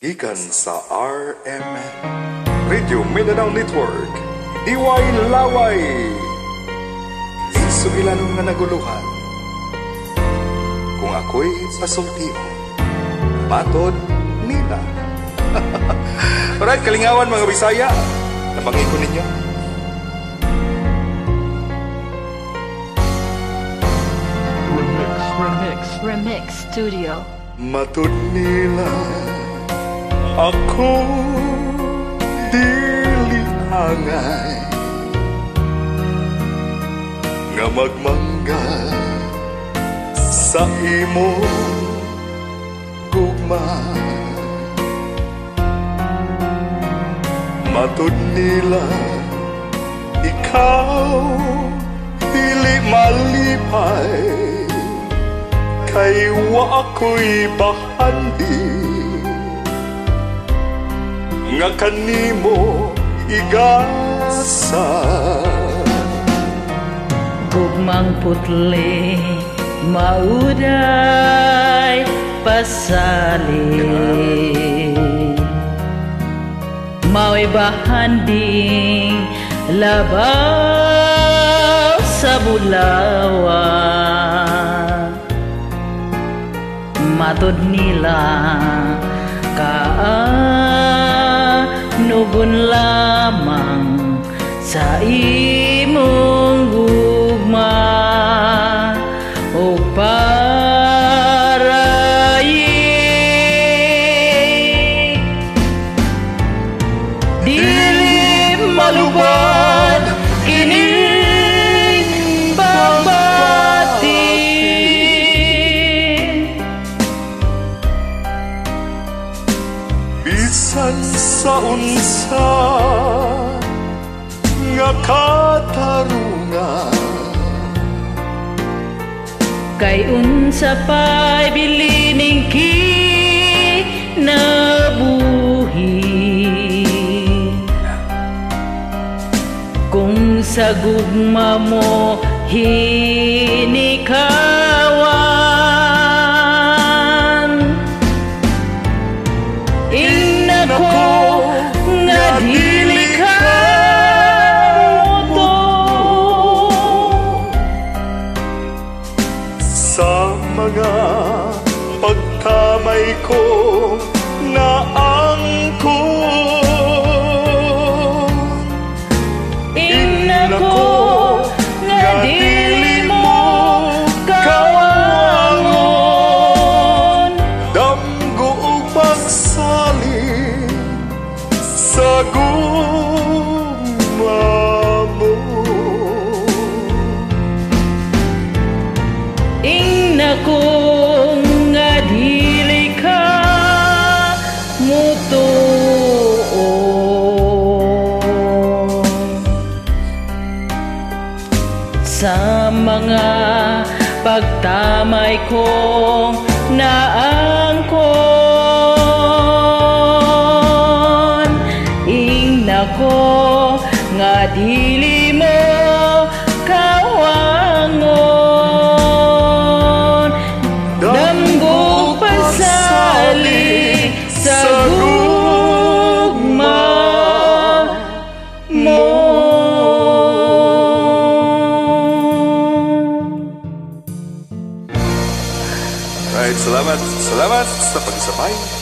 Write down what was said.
Gikan sa RMN Radio Mindanao Network, Diway Laway, isugilan nga naguluhan. Kung ako'y pasultiyo, matod nila. Alright, kalingawan mga Bisaya, nabangi ko ninyo. Remix Studio. Matod nila ako dili hangay nga magmangga sa imo gugma. Matod nila ikaw dili malipay kay wa ako'y bahandi nga kanimo igasa. Gugmang putli mauday pasali mau'y bahanding labaw sa bulawan. Matod nila kaanugon lamang sa imong gugma o parayik dili malubad kining pagbati. Bisan sa unsa nga katarungan kay unsa pa'y bilining kinabuhi kung sa gugma mo hinikawan. Inako nga dili ka moto sa mga pagtamay ko na angkon. Inako nga dili mo kawangon damgo ug pagsalin sa gugma mo. Inako nga dili ka mutuon sa mga pagtamay kong naangkon. Inako nga dili mo kawangon damgo pasali sa gugma mo. Right, salamat sa pagsabay.